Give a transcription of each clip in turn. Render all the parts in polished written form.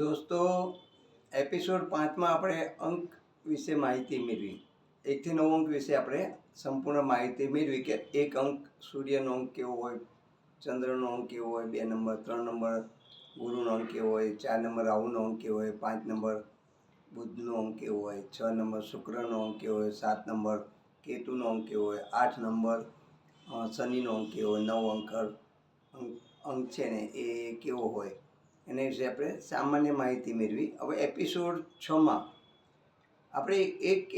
દોસ્તો, એપિસોડ 5માં આપણે અંક વિશે માહિતી મેળવી. 1 થી 9 અંક વિશે આપણે સંપૂર્ણ માહિતી મેળવી કે એક અંક સૂર્યનો અંક કેવો હોય, ચંદ્રનો અંક કેવો હોય, 2 નંબર, 3 નંબર ગુરુનો અંક કેવો હોય, 4 નંબર રાહુનો અંક કેવો હોય, 5 નંબર બુધનો અંક કેવો હોય, 6 નંબર શુક્રનો અંક કેવો હોય, 7 નંબર કેતુનો અંક કેવો હોય, 8 નંબર શનિનો અંક કેવો હોય, 9 અંક છે ને એ કેવો હોય, એના વિશે આપણે સામાન્ય માહિતી મેળવી. હવે એપિસોડ 6માં આપણે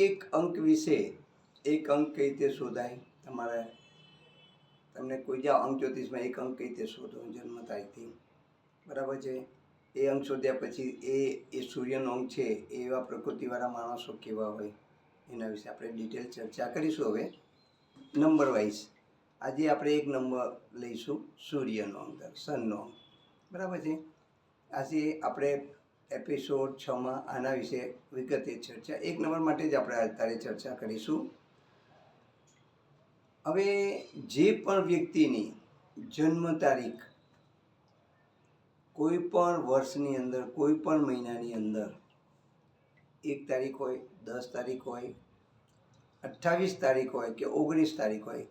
એક અંક વિશે, એક અંક કઈ રીતે શોધાય, તમને કોઈ જાઓ અંક જ્યોતિષમાં એક અંક કઈ રીતે શોધો જન્મ તારીખથી, બરાબર છે. એ અંક શોધ્યા પછી એ સૂર્યનો અંક છે, એવા પ્રકૃતિવાળા માણસો કેવા હોય એના વિશે આપણે ડિટેલ ચર્ચા કરીશું. હવે નંબર વાઇઝ આજે આપણે એક નંબર લઈશું, સૂર્યનો અંક, સનનો અંક, બરાબર છે. આજે આપણે એપિસોડ 6માં આના વિશે વિગતે ચર્ચા, એક નંબર માટે જ આપણે અત્યારે ચર્ચા કરીશું. હવે જે પણ વ્યક્તિની જન્મ તારીખ કોઈ પણ વર્ષની અંદર, કોઈ પણ મહિનાની અંદર 1 તારીખ હોય, 10 તારીખ હોય, 28 તારીખ હોય કે 19 તારીખ હોય,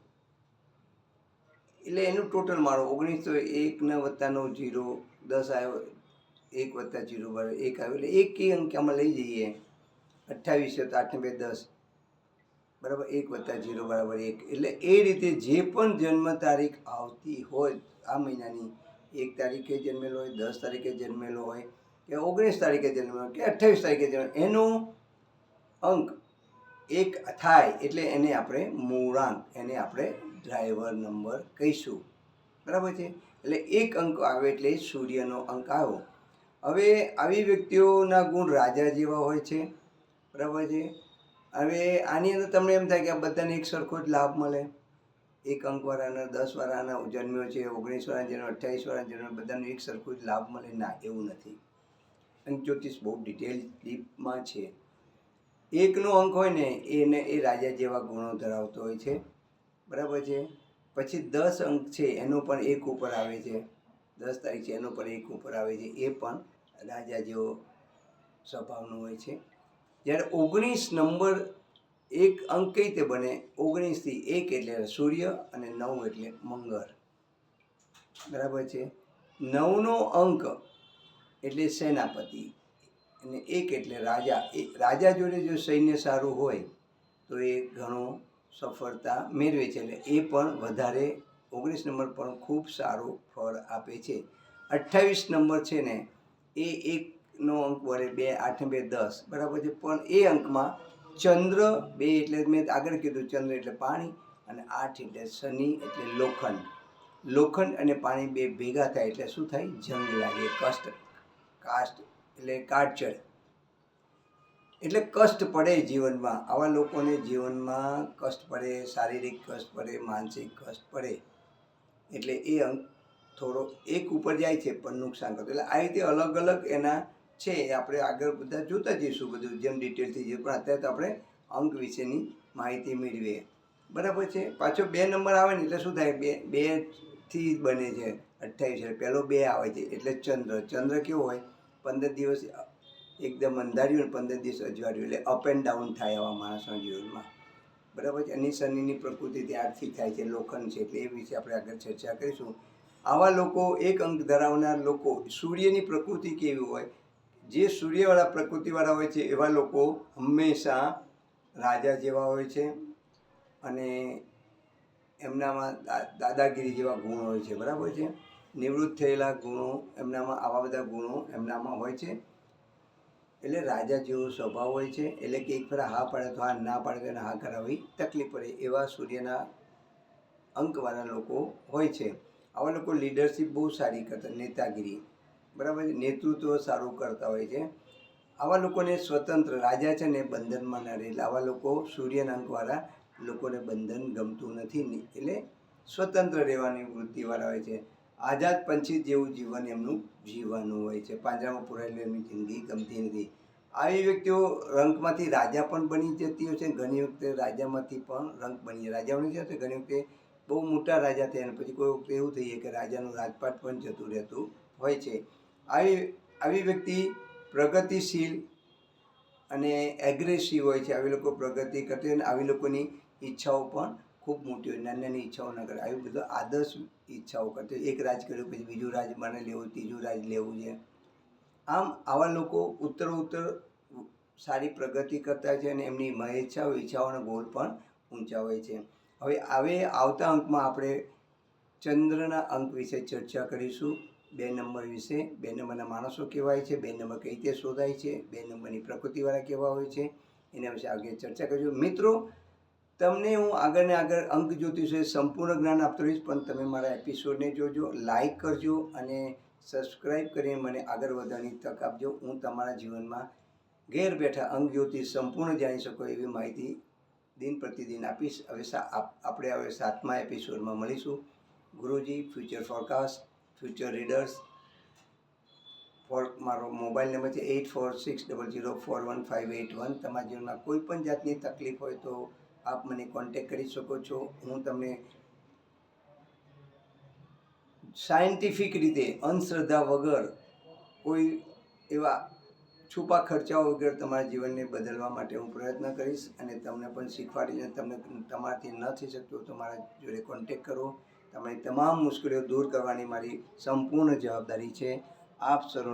એટલે એનું ટોટલ મારો 19 તો 1 ને +9 0, 10 આવ્યો, 1 + 0 = 1 આવ્યો, એટલે એક અંક આમાં લઈ જઈએ. 28 છે તો 8 ને 2 10, બરાબર, 1 + 0 = 1. એટલે એ રીતે જે પણ જન્મ તારીખ આવતી હોય આ મહિનાની, 1 તારીખે જન્મેલો હોય, 10 તારીખે જન્મેલો હોય કે 19 તારીખે જન્મેલો હોય કે 28 તારીખે જન્મેલો, એનો અંક 1 થાય એટલે એને આપણે મૂળાંક, એને આપણે ડ્રાઈવર નંબર કહીશું, બરાબર છે. એટલે એક અંક આવે એટલે સૂર્યનો અંક આવ્યો. હવે આવી વ્યક્તિઓના ગુણ રાજા જેવા હોય છે, બરાબર છે. હવે આની અંદર તમને એમ થાય કે આ બધાને એક સરખો જ લાભ મળે, 1 અંકવાળાના, 10 વાળાના જન્મ્યો છે, 19 વાળાના જન્મ, 28 વાળાના જન્મ, બધાને એક સરખો જ લાભ મળે, ના, એવું નથી. અંક જ્યોતિષ બહુ ડિટેલ ડીપમાં છે. 1નો અંક હોય ને એ રાજા જેવા ગુણો ધરાવતો હોય છે, બરાબર છે. પછી 10 અંક છે એનો પણ 1 ઉપર આવે છે, 10 તારીખ છે એનો પણ 1 ઉપર આવે છે, એ પણ રાજા જેવો સ્વભાવનો હોય છે. જ્યારે 19 નંબર એક અંક કઈ રીતે બને, 19 થી 1 એટલે સૂર્ય અને 9 એટલે મંગળ, બરાબર છે. 9નો અંક એટલે સેનાપતિ અને 1 એટલે રાજા. એ રાજા જોડે જો સૈન્ય સારું હોય તો એ ઘણો સફળતા મેળવે છે, એટલે એ પણ વધારે 19 નંબર પણ ખૂબ સારું ફળ આપે છે. 28 નંબર છે ને એ 1નો અંક વડે 2, 8 ને 2 10, બરાબર છે. પણ એ અંકમાં ચંદ્ર 2 એટલે મેં આગળ કીધું, ચંદ્ર એટલે પાણી, અને 8 એટલે શનિ એટલે લોખંડ. લોખંડ અને પાણી 2 ભેગા થાય એટલે શું થાય, જંગ લાગે, કાસ્ટ એટલે કાળચળ, એટલે કષ્ટ પડે જીવનમાં. આવા લોકોને જીવનમાં કષ્ટ પડે, શારીરિક કષ્ટ પડે, માનસિક કષ્ટ પડે, એટલે એ અંક થોડો 1 ઉપર જાય છે પણ નુકસાન કરતો. એટલે આ રીતે અલગ અલગ એના છે, આપણે આગળ બધા જોતા જઈશું, બધું જેમ ડિટેલથી જે, પણ અત્યારે તો આપણે અંક વિશેની માહિતી મેળવીએ, બરાબર છે. પાછો 2 નંબર આવે ને એટલે શું થાય, 2 થી બને છે 28, એટલે પહેલો 2 આવે છે એટલે ચંદ્ર કેવો હોય, 15 દિવસ એકદમ અંધાર્યું ને 15 દિવસ અજવાળ્યું, એટલે અપ એન્ડ ડાઉન થાય આવા માણસના જીવનમાં, બરાબર છે. અને શનિની પ્રકૃતિ ત્યારથી થાય છે, લોખંડ છે, એટલે એ વિશે આપણે આગળ ચર્ચા કરીશું. આવા લોકો, 1 અંક ધરાવનાર લોકો, સૂર્યની પ્રકૃતિ કેવી હોય, જે સૂર્યવાળા પ્રકૃતિવાળા હોય છે એવા લોકો હંમેશા રાજા જેવા હોય છે, અને એમનામાં દાદાગીરી જેવા ગુણો હોય છે, બરાબર છે. નિવૃત્ત થયેલા ગુણો એમનામાં, આવા બધા ગુણો એમનામાં હોય છે, એટલે રાજા જેવો સ્વભાવ હોય છે. એટલે કે એક ફેરા હા પાડે તો હા, ના પાડે તો એને હા કરાવવી તકલીફ પડે, એવા સૂર્યના અંકવાળા લોકો હોય છે. આવા લોકો લીડરશિપ બહુ સારી કરતા, નેતાગીરી, બરાબર છે, નેતૃત્વ સારું કરતા હોય છે. આવા લોકોને સ્વતંત્ર, રાજા છે ને બંધનમાં ના રહે, એટલે આવા લોકો સૂર્યના અંકવાળા લોકોને બંધન ગમતું નથી, એટલે સ્વતંત્ર રહેવાની વૃત્તિવાળા હોય છે. આઝાદ પંછી જેવું જીવન એમનું જીવવાનું હોય છે, પાંજરામાં પુરાયેલી એમની જિંદગી ગમતી નથી. આવી વ્યક્તિઓ રંકમાંથી રાજા પણ બની જતી હોય છે, ઘણી વખતે રાજામાંથી પણ રંક બની જાય. રાજા બની જાય, ઘણી વખતે બહુ મોટા રાજા થયા અને પછી કોઈ વખતે એવું થઈ જાય કે રાજાનું રાજપાટ પણ જતું રહેતું હોય છે. આવી વ્યક્તિ પ્રગતિશીલ અને એગ્રેસિવ હોય છે. આવી લોકો પ્રગતિ કરતી હોય અને આવી લોકોની ઈચ્છાઓ પણ ખૂબ મોટી હોય, નાની નાની ઈચ્છાઓ ન કરે. આવી બધું આદર્શ ઈચ્છાઓ કરતી હોય. એક રાજ કર્યું પછી બીજું રાજ મને લેવું, ત્રીજું રાજ લેવું છે. આમ આવા લોકો ઉત્તર સારી પ્રગતિ કરતા છે અને એમની ઈચ્છાઓના ગોલ પણ ઊંચા હોય છે. હવે આવતા અંકમાં આપણે ચંદ્રના અંક વિશે ચર્ચા કરીશું. 2 નંબર વિશે, 2 નંબરના માણસો કેવા હોય છે, 2 નંબર કઈ રીતે શોધાય છે, 2 નંબરની પ્રકૃતિવાળા કેવા હોય છે, એના વિશે આગળ ચર્ચા કરીશું. મિત્રો, તમને હું આગળ ને આગળ અંક જ્યોતિષ સંપૂર્ણ જ્ઞાન આપતો રહીશ, પણ તમે મારા એપિસોડને જોજો, લાઈક કરજો અને સબસ્ક્રાઈબ કરીને મને આગળ વધવાની તક આપજો. હું તમારા જીવનમાં ઘેર બેઠા અંક જ્યોતિષ સંપૂર્ણ જાણી શકો એવી માહિતી દિન પ્રતિદિન આપીશ. આપણે હવે 7મા એપિસોડમાં મળીશું. ગુરુજી ફ્યુચર ફોરકાસ્ટ, ફ્યુચર રીડર્સ. મારો મોબાઈલ નંબર છે 8460041581. તમારા જીવનમાં કોઈ પણ જાતની તકલીફ હોય તો આપ મને કોન્ટેક્ટ કરી શકો છો. હું તમને સાયન્ટિફિક રીતે, અંધશ્રદ્ધા વગર, કોઈ એવા છુપા ખર્ચાઓ વગર તમારા જીવનને બદલવા માટે હું પ્રયત્ન કરીશ અને તમને પણ શીખવાડીશ. અને તમને તમારાથી ન થઈ શકતું તો મારા જોડે કોન્ટેક્ટ કરો. તમારી તમામ મુશ્કેલીઓ દૂર કરવાની મારી સંપૂર્ણ જવાબદારી છે. આપ સર્વનો